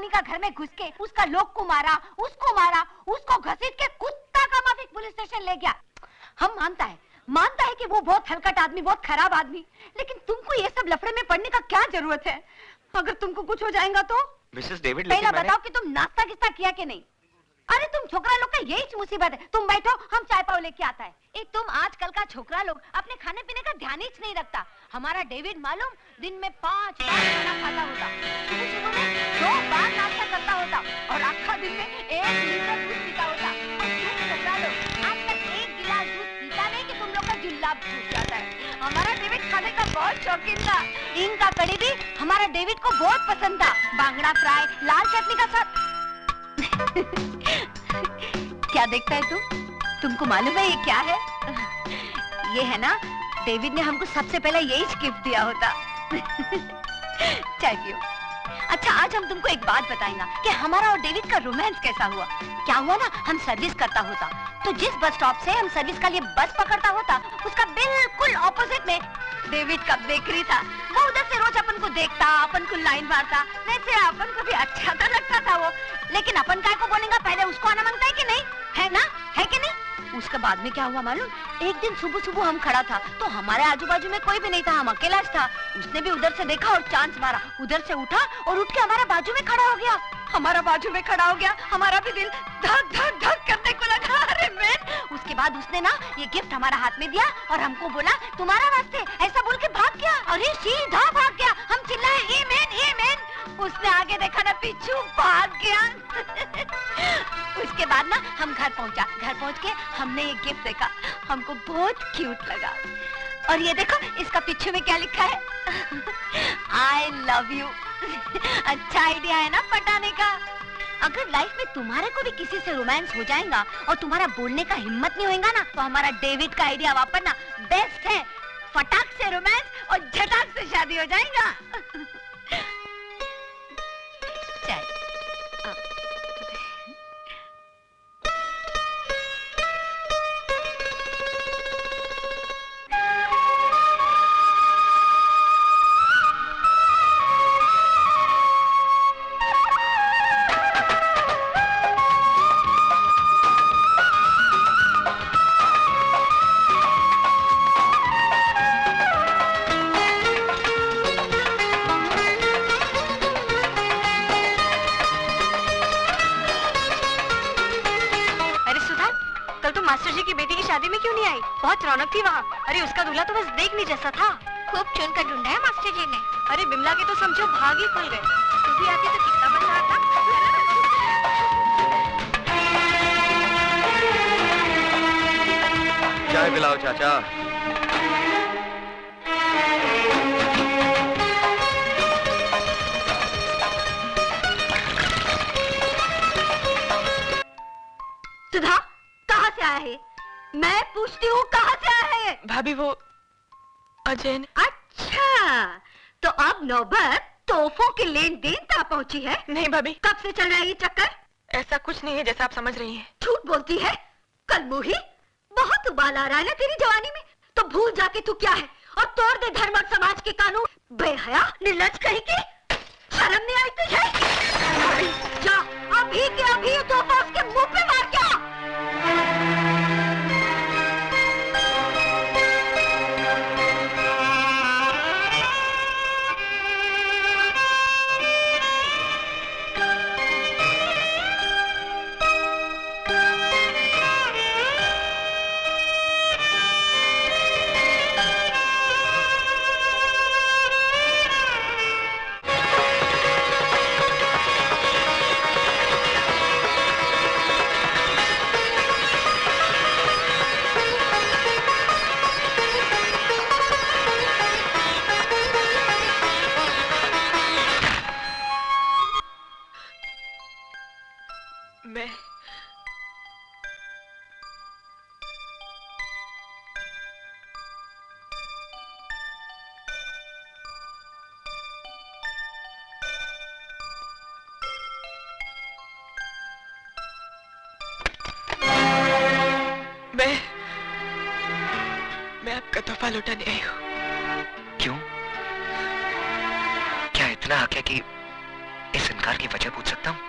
आदमी का घर में घुस के उसका लोग को मारा, उसको घसीट के कुत्ता का माफिक पुलिस स्टेशन ले गया। हम मानता है कि वो बहुत हलकट आदमी, बहुत खराब आदमी, लेकिन तुमको ये सब लफड़े में पड़ने का क्या जरूरत है? अगर तुमको कुछ हो जाएगा तो? मिसेस डेविड, पहला बताओ कि तुम नाश्ता किस्ता किया कि नहीं? अरे तुम छोकरा लोग का यही मुसीबत है। तुम बैठो, हम चाय पाव लेके आता है। तुम आजकल का छोकरा लोग अपने खाने पीने का ध्यान ही नहीं रखता। हमारा डेविड मालूम दिन में 5 बार खाना खाता होता, सुबह में 2 बार नाश्ता करता होता और आखा दिन में 1 लीटर दूध पीता होता। और तुम छोकरा लोग आज तक 1 गिलास दूध पीता नहीं कि तुम लोग का जुल्लाब छूट जाता है। हमारा डेविड खाने का बहुत शौकीन था। हींग का कड़ी भी हमारा डेविड को बहुत पसंद था। बांगड़ा फ्राई लाल चटनी का साथ। क्या देखता है तुमको मालूम है ये क्या है? ये है ना, डेविड ने हमको सबसे पहले यही गिफ्ट दिया होता। चाय पियो। अच्छा, आज हम तुमको एक बात बताएंगे कि हमारा और डेविड का रोमांस कैसा हुआ। क्या हुआ ना, हम सर्विस करता होता तो जिस बस स्टॉप से हम सर्विस का लिए बस पकड़ता होता उसका बिल्कुल ऑपोजिट में डेविड का बेकरी था। वो उधर से रोज अपन को देखता, अपन को लाइन मारता, वैसे अपन को भी अच्छा तो लगता था वो। लेकिन अपन काय को बोलेंगे, पहले उसको आना मांगता है कि नहीं, है ना, है कि नहीं? उसके बाद में क्या हुआ मालूम? एक दिन सुबह हम खड़ा था तो हमारे आजू बाजू में कोई भी नहीं था, हम अकेला था। उसने भी उधर से देखा और चांस मारा, उधर से उठा और उठ के हमारे बाजू में खड़ा हो गया। हमारा भी दिल धक धक धक करने को लगा। अरे मैन, उसके बाद उसने ना ये गिफ्ट हमारा हाथ में दिया और हमको बोला तुम्हारा वास्ते, ऐसा बोल के भाग गया। अरे सीधा भाग गया। हम चिल्लाए आमेन। उसने आगे देखा ना, पीछू भाग गया। उसके बाद ना हम घर पहुंच के हमने ये गिफ्ट देखा, हमको बहुत क्यूट लगा। और ये देखो इसका पीछे में क्या लिखा है, आई लव यू। अच्छा आइडिया है ना पटाने का। अगर लाइफ में तुम्हारे को भी किसी से रोमांस हो जाएगा और तुम्हारा बोलने का हिम्मत नहीं होगा ना, तो हमारा डेविड का आइडिया वापरना बेस्ट है। फटाक से रोमांस और झटाक से शादी हो जाएगा। चाय। रौनक थी वहाँ। अरे उसका दूल्हा तो बस देखने जैसा था। खूब चुन कर ढूंढा है मास्टर जी ने। अरे बिमला के तो समझो भाग ही खुल गए। तू भी आती तो कितना मजा आता। चाय पिलाओ चाचा। सुधा कहाँ से आया है? मैं पूछती हूँ कहाँ से आया है? भाभी वो अजय ने। अच्छा, तो अब नौबत तोहफों की लेन देन तक पहुँची है? नहीं भाभी। कब से चल रहा है ये चक्कर? ऐसा कुछ नहीं है जैसा आप समझ रही हैं। झूठ बोलती है कल मुही। बहुत उबाल आ रहा है ना तेरी जवानी में, तो भूल जाके तू क्या है और तोड़ दे धर्म और समाज के कानून। बेहया निर्लज कहीं की, शर्म नहीं आई तुझे? जा अभी के अभी तोहफा उसके मुंह पे मार के आ। मैं आपका तोहफा लौटाने आई हूँ। क्यों? क्या इतना हक है कि इस इनकार की वजह पूछ सकता हूँ?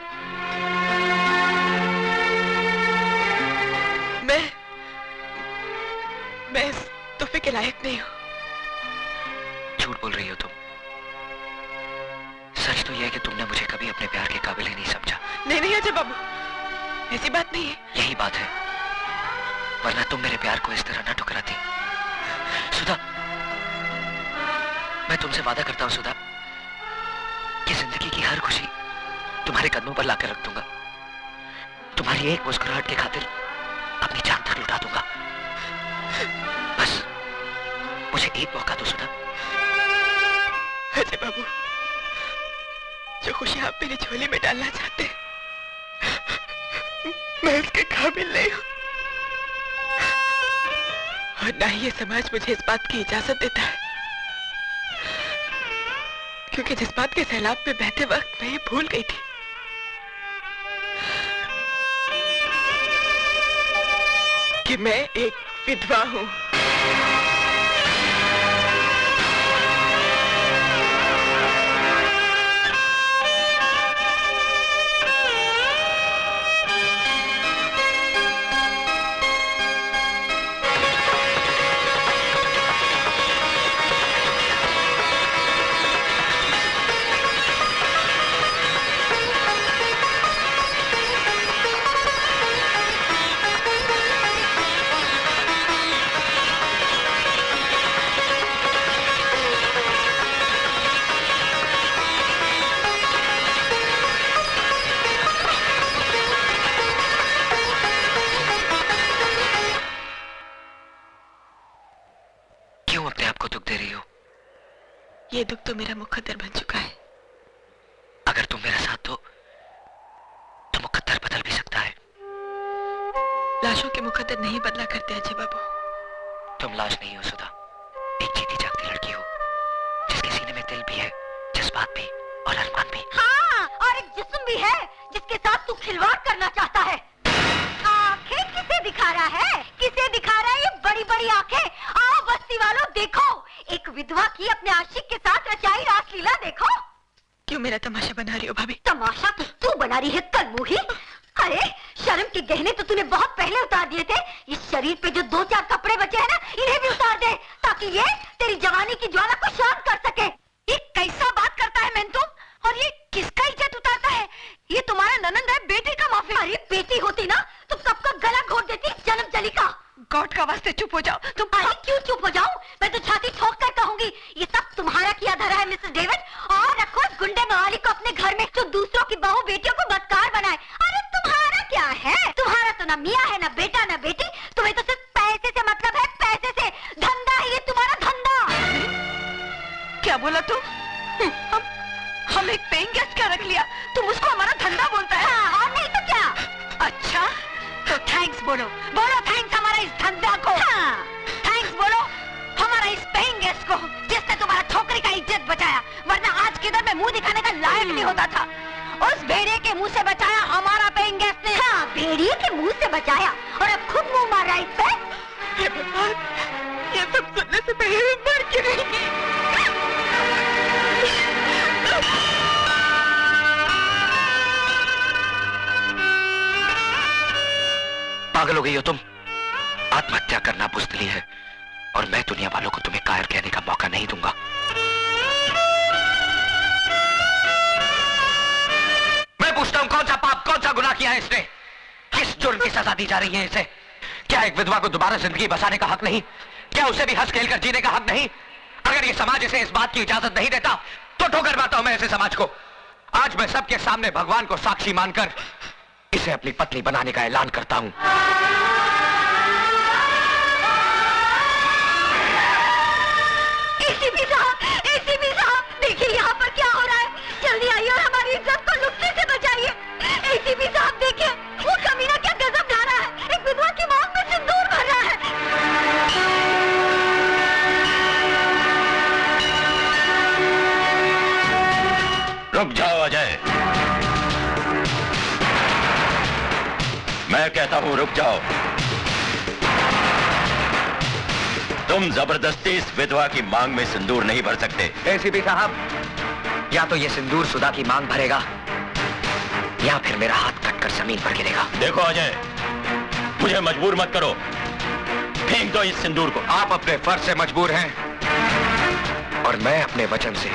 मैं इस तोहफे के लायक नहीं हूँ। झूठ बोल रही हो तुम। सच तो यह है कि तुमने मुझे कभी अपने प्यार के काबिल ही नहीं समझा। नहीं अजय बाबू, ऐसी बात नहीं है। यही बात है, वरना तुम मेरे प्यार को इस तरह ना ठुकराती। सुधा, मैं तुमसे वादा करता हूं सुधा, कि जिंदगी की हर खुशी तुम्हारे कदमों पर लाकर रख दूंगा। तुम्हारी एक मुस्कुराहट की खातिर अपनी जान तक लुटा दूंगा। बस मुझे एक मौका दो सुधा। अजय बाबू, जो खुशी आप मेरी झोली में डालना चाहते हैं, मैं उसके काबिल नहीं हूं। और ना ही ये समाज मुझे इस बात की इजाजत देता है, क्योंकि जज्बात के सैलाब में बहते वक्त मैं ये भूल गई थी कि मैं एक विधवा हूं। ये दुख तो मेरा मुकद्दर बन चुका है। अगर तुम मेरा साथ दो तो मुकद्दर बदल भी सकता है। लाशों के मुकद्दर नहीं बदला करते अजय बाबू। तुम लाश नहीं हो सुधा, एक जीती जागती लड़की हो, जिसके सीने में दिल भी है, जज्बात भी और अरमान भी। हाँ, और एक जिस्म भी है जिसके साथ तू खिलवाड़ करना चाहता है। आंखें किसे दिखा रहा है? किसे दिखा रहा है ये बड़ी बड़ी आंखें? आओ बस्ती वालों, देखो एक विधवा की अपने आशिक के साथ रचाई रासलीला देखो। क्यों मेरा तमाशा बना रही हो भाभी? तमाशा तो तू बना रही है कलमुही। अरे शर्म के गहने तो तूने बहुत पहले उतार दिए थे। इस शरीर पे जो 2-4 कपड़े बचे हैं ना, इन्हें भी उतार दे, ताकि ये तेरी जवानी की ज्वाला को शांत कर सके। ये कैसा बात करता है मैं तुम? और ये किसका इज्जत उतारता है? ये तुम्हारा ननंद है, बेटी का माफी। अरे बेटी होती ना तो कब का गला घोट देती जन्म जली का। गॉड का वास्ते चुप हो जाओ तुम। अरे क्यों चुप हो जाऊं? मैं तो छाती ठोक कर कहूंगी, ये सब तुम्हारा किया धरा है मिसेस डेविड। और रखो इस गुंडे मवाली को अपने घर में, जो दूसरों की बहू बेटियों को बदकार बनाए। अरे तुम्हारा क्या है? तुम्हारा तो ना मियाँ है, ना बेटा, ना बेटी। तुम्हें तो सिर्फ पैसे से मतलब है, पैसे से। धंधा है ये तुम्हारा, धंधा। क्या बोला तुम? हम एक पेइंग गेस्ट क्या रख लिया, तुम उसको हमारा धंधा बोलता है? हाँ, और नहीं तो क्या। अच्छा तो थैंक्स बोलो, बोलो थैंक्स हमारा इस धंधा को। हाँ, थैंक्स बोलो हमारा इस पेइंग गेस्ट को, जिसने तुम्हारा छोकरी का इज्जत बचाया, वरना आज किधर में मुंह दिखाने का लायक नहीं होता था। उस भेड़िए के मुंह से बचाया हमारा पेइंग गेस्ट ने। हाँ, भेड़िए के मुंह से बचाया, और अब खुद मुंह मार रहा है इस पे। ये भगवान, ये सब सुनने से पहले मैं मर क्यों नहीं गई? पागल हो गई हो तुम? आत्महत्या करना बुज़दिली है, और मैं दुनिया वालों को तुम्हें कायर कहने का मौका नहीं दूंगा। मैं पूछता हूं, कौन सा पाप, कौन सा गुनाह किया है इसने? किस जुर्म की सजा दी जा रही है इसे? क्या एक विधवा को दोबारा जिंदगी बसाने का हक नहीं? क्या उसे भी हंस खेल कर जीने का हक नहीं? अगर ये समाज इसे इस बात की इजाजत नहीं देता तो ठोकर मारता हूं मैं ऐसे समाज को। आज मैं सबके सामने भगवान को साक्षी मानकर इसे अपनी पत्नी बनाने का ऐलान करता हूं। एसीपी साहब, देखिए यहाँ पर क्या हो रहा है। जल्दी आइए और हमारी इज्जत को लुटने से बचाइए। एसीपी साहब देखिए, वो कमीना क्या गजब ढा रहा है। एक विधवा की मांग में सिंदूर भर रहा है। रुक जाओ अजय, मैं कहता हूं रुक जाओ। तुम जबरदस्ती इस विधवा की मांग में सिंदूर नहीं भर सकते। एसीपी साहब, या तो ये सिंदूर सुधा की मांग भरेगा या फिर मेरा हाथ कटकर जमीन पर गिरेगा। देखो अजय, मुझे मजबूर मत करो, फेंक दो इस सिंदूर को। आप अपने फर्ज से मजबूर हैं और मैं अपने वचन से।